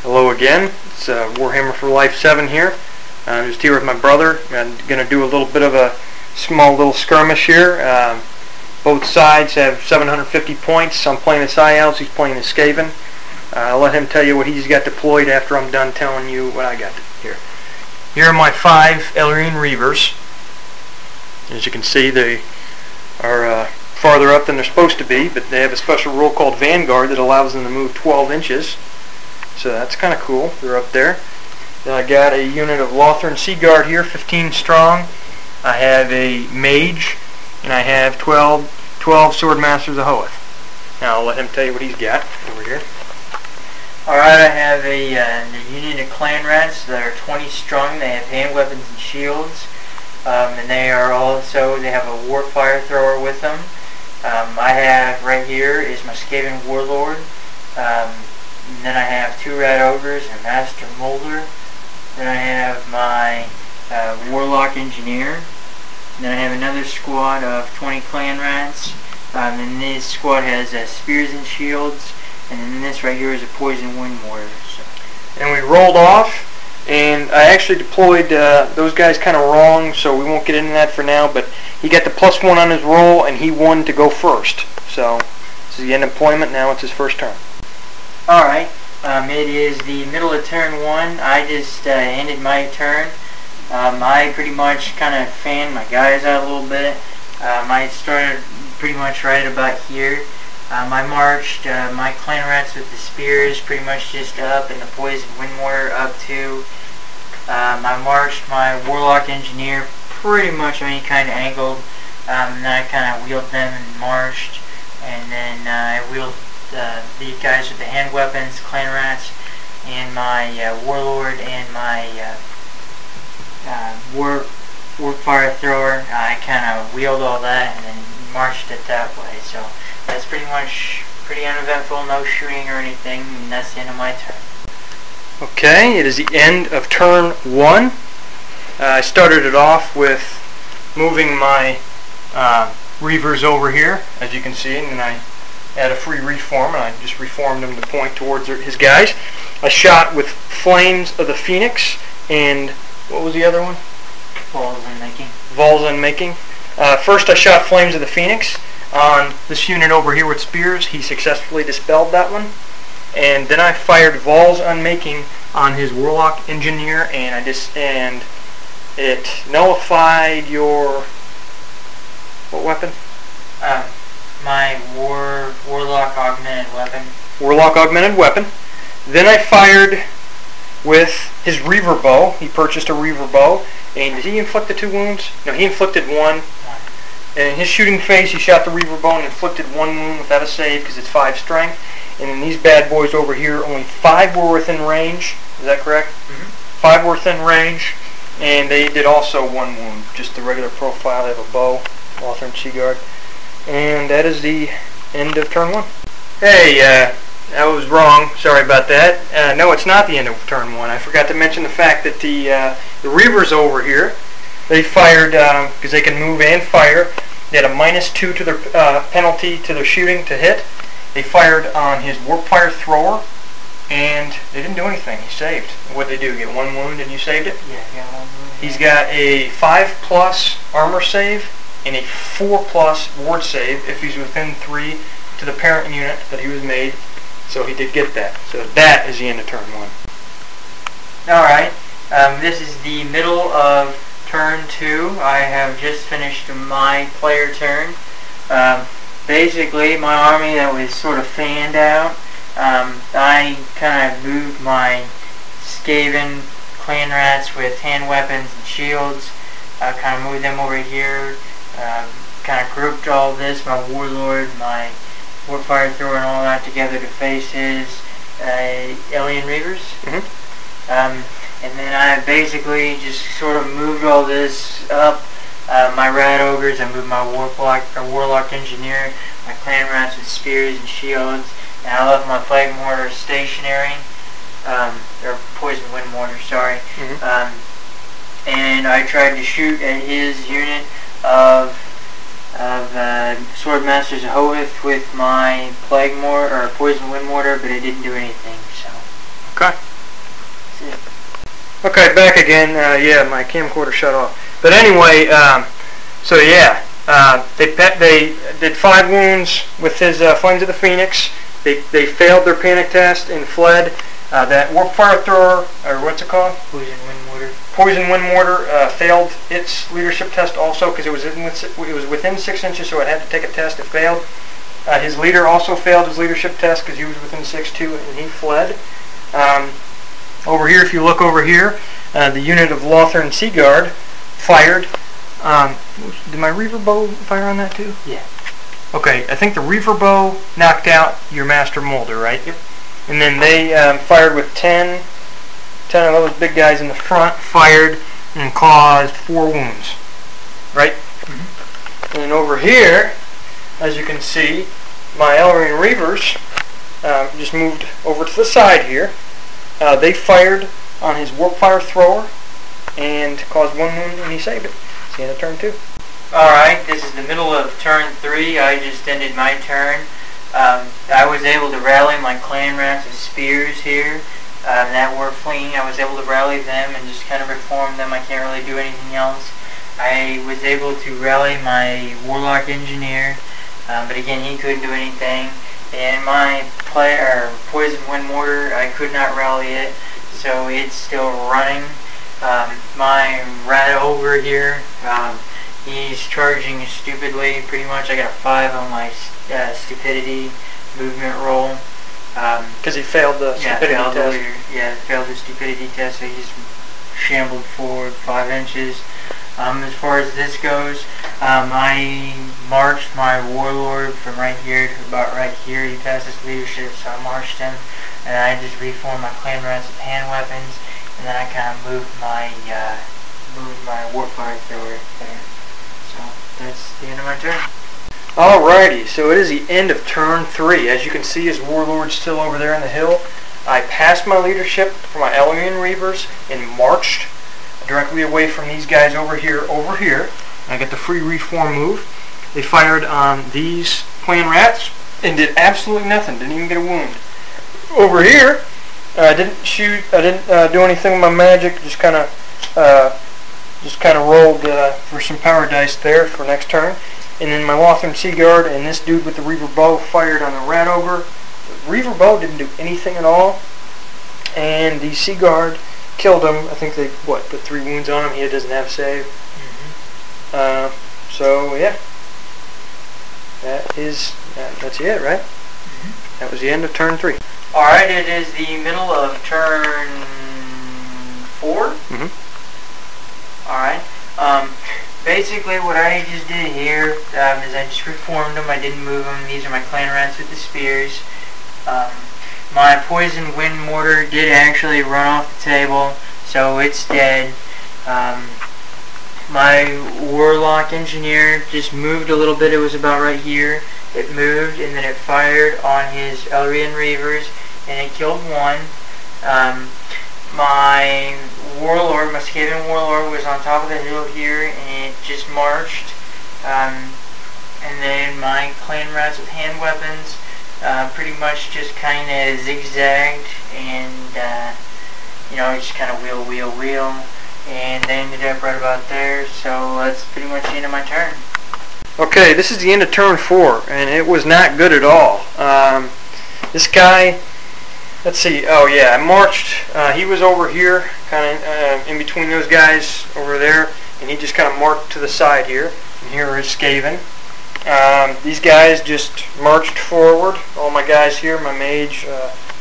Hello again, it's Warhammer for Life 7 here. I'm just here with my brother. I'm going to do a little bit of a small little skirmish here. Both sides have 750 points. I'm playing the Elves, he's playing the Skaven. I'll let him tell you what he's got deployed after I'm done telling you what I got here. Here are my 5 Elven Reavers. As you can see, they are farther up than they're supposed to be, but they have a special rule called Vanguard that allows them to move 12 inches. So that's kind of cool. They're up there. Then I got a unit of Lothran Sea Guard here, 15 strong. I have a Mage, and I have 12 Sword Masters of Hoeth. Now I'll let him tell you what he's got over here. Alright, I have a unit of Clan Rats that are 20 strong. They have hand weapons and shields. And they have a Warfire Thrower with them. I have right here is my Skaven Warlord. And then I have 2 Rat Ogres and Master Molder. Then I have my Warlock Engineer. And then I have another squad of 20 Clan Rats. And this squad has Spears and Shields. And then this right here is a Poison Wind Mortar. So. And we rolled off. And I actually deployed those guys kind of wrong, so we won't get into that for now. But he got the +1 on his roll, and he won to go first. So this is the end of deployment. Now it's his first turn. Alright, it is the middle of turn 1. I just ended my turn. I pretty much kind of fanned my guys out a little bit. I started pretty much right about here. I marched my Clan Rats with the Spears pretty much just up, and the Poison Wind Mortar up too. I marched my Warlock Engineer pretty much kind of angled. And then I kind of wheeled them and marched. And then I wheeled the guys with the hand weapons, Clan Rats, and my Warlord and my Warfire Thrower. I kind of wheeled all that and then marched it that way. So that's pretty uneventful, no shooting or anything, and that's the end of my turn. Okay, it is the end of turn 1. I started it off with moving my Reavers over here, as you can see, and then I had a free reform, and I just reformed him to point towards his guys. I shot with Flames of the Phoenix, and what was the other one? Vols Unmaking. First I shot Flames of the Phoenix on this unit over here with Spears. He successfully dispelled that one. And then I fired Vols Unmaking on his Warlock Engineer, and it nullified your... what weapon? My Warlock Augmented Weapon. Warlock Augmented Weapon. Then I fired with his Reaver Bow. He purchased a Reaver Bow. And did he inflict the 2 wounds? No, he inflicted 1. And in his shooting phase, he shot the Reaver Bow and inflicted 1 wound without a save because it's 5 strength. And then these bad boys over here, only 5 were within range. Is that correct? Mm-hmm. 5 were within range. And they did also 1 wound. Just the regular profile. They have a bow. Lothran Sea Guard. And that is the end of turn 1. Hey, I was wrong. Sorry about that. No, it's not the end of turn 1. I forgot to mention the fact that the Reavers over here, they fired, because they can move and fire, they had a -2 to their penalty to their shooting to hit. They fired on his Warfire Thrower, and they didn't do anything. He saved. What did they do? Get 1 wound and you saved it? Yeah, I got 1 wound. He's got a 5+ armor save and a 4+ ward save if he's within 3 to the parent unit that he was made. So he did get that. So that is the end of turn 1. Alright, this is the middle of turn 2. I have just finished my player turn. Basically, my army that was sort of fanned out, I kind of moved my Skaven Clan Rats with hand weapons and shields. I kind of moved them over here. Kind of grouped all this, my Warlord, my Warfire Thrower, and all that together to face his Alien Reavers. Mm-hmm. And then I basically just sort of moved all this up. My Rat Ogres, I moved my Warlock Engineer, my Clan Rats with Spears and Shields, and I left my Plague Mortar stationary, or Poison Wind Mortar, sorry. Mm-hmm. And I tried to shoot at his unit of Sword Masters of Hoeth with my Plague Mortar, or Poison Wind Mortar, but it didn't do anything, so. Okay. Okay, back again. Yeah, my camcorder shut off. But anyway, so yeah, they did 5 wounds with his Flames of the Phoenix. They failed their panic test and fled. That warp fire thrower, or what's it called? Poison wind mortar. Poison wind mortar failed its leadership test also because it was within 6 inches, so it had to take a test. It failed. His leader also failed his leadership test because he was within 6 too, and he fled. Over here, if you look over here, the unit of Lothern Sea Guard fired. Did my Reaver bow fire on that too? Yeah. Okay, I think the Reaver bow knocked out your Master Molder, right? Yep. And then they fired with 10 of those big guys in the front, fired and caused 4 wounds, right? Mm-hmm. And then over here, as you can see, my Elven Reavers just moved over to the side here. They fired on his warp fire thrower and caused 1 wound, and he saved it. It's the end of turn 2. Alright, this is the middle of turn 3. I just ended my turn. I was able to rally my clan rats with spears here that were fleeing. I was able to rally them and just kind of reform them. I can't really do anything else. I was able to rally my Warlock Engineer, but again, he couldn't do anything. And my Poison Wind Mortar, I could not rally it, so it's still running. My rat over here, he's charging stupidly, pretty much. I got a 5 on my stupidity movement roll. Because he failed the stupidity test. Failed the stupidity test, so he's shambled forward 5 inches. As far as this goes, I marched my Warlord from right here to about right here. He passed his leadership, so I marched him, and I just reformed my clan rats with hand weapons, and then I kind of moved my Warfire thrower there. So that's the end of my turn. Alrighty, so it is the end of turn 3. As you can see, his Warlord's still over there on the hill. I passed my leadership for my Elven Reavers and marched directly away from these guys over here. I got the free reform move. They fired on these clan rats and did absolutely nothing. Didn't even get a wound. Over here, I didn't shoot. I didn't do anything with my magic. Just kind of rolled for some power dice there for next turn. And then my Lothern Sea Guard and this dude with the Reaver bow fired on the Rat Ogre. The Reaver bow didn't do anything at all, and the Sea Guard killed him. I think they put 3 wounds on him. He doesn't have save. So yeah, that's it, right? That was the end of turn 3. All right, it is the middle of turn 4. All right. Basically, what I just did here is I just reformed them. I didn't move them. These are my clan rats with the spears. My Poison Wind Mortar did actually run off the table, so it's dead. My Warlock Engineer just moved a little bit. It was about right here. It moved, and then it fired on his Elven Reavers, and it killed 1. My Warlord, my Skaven Warlord, was on top of the hill here, and it just marched. And then my clan rats with hand weapons pretty much just kind of zigzagged and, just kind of wheel, and they ended up right about there. So that's pretty much the end of my turn. Okay, this is the end of turn 4, and it was not good at all. This guy, let's see, oh yeah, I marched, he was over here, kind of in between those guys over there, and he just kind of marched to the side here, and here is Skaven. These guys just marched forward, all my guys here, my mage,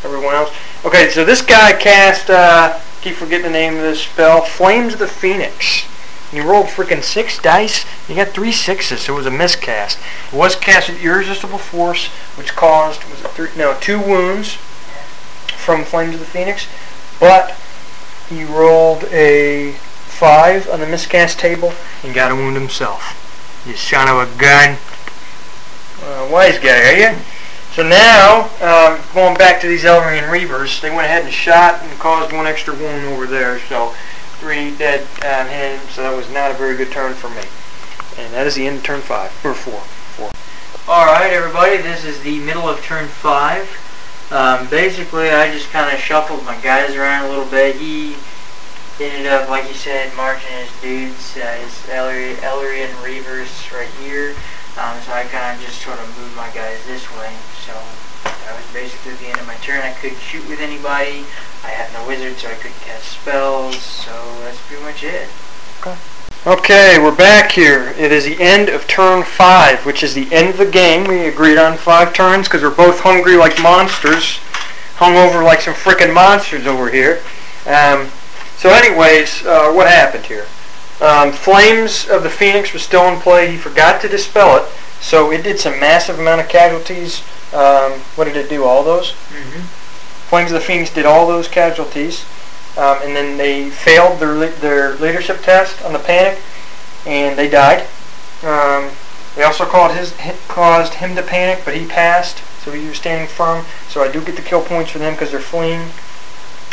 everyone else. Okay, so this guy cast, keep forgetting the name of this spell, Flames of the Phoenix. And he rolled freaking 6 dice. He got 3 6s, so it was a miscast. It was cast with Irresistible Force, which caused 2 wounds from Flames of the Phoenix. But he rolled a 5 on the miscast table and got a wound himself. You son of a gun. Wise guy, are you? So now, going back to these Elven Reavers, they went ahead and shot and caused 1 extra wound over there. So 3 dead on him, so that was not a very good turn for me. And that is the end of turn 5, or 4. Alright everybody, this is the middle of turn 5. Basically I just kind of shuffled my guys around a little bit. ended up, like you said, marching his dudes, his Elrian Reavers right here. So I kind of just sort of moved my guys this way. So that was basically the end of my turn. I couldn't shoot with anybody. I had no wizard, so I couldn't cast spells. So that's pretty much it. Okay. Okay, we're back here. It is the end of turn 5, which is the end of the game. We agreed on 5 turns because we're both hungry like monsters. Hung over like some frickin' monsters over here. So anyways, what happened here? Flames of the Phoenix was still in play. He forgot to dispel it, so it did some massive amount of casualties. What did it do? All those? Mm-hmm. Flames of the Phoenix did all those casualties. And then they failed their leadership test on the panic, and they died. They also caused him to panic, but he passed, so he was standing firm. So I do get the kill points for them because they're fleeing.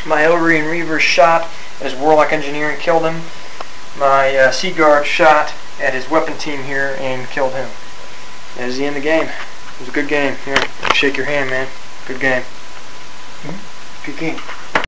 My Elrian Reaver shot at his Warlock Engineer and killed him. My Sea Guard shot at his weapon team here and killed him. That is the end of the game. It was a good game. Here, shake your hand, man. Good game. Peking.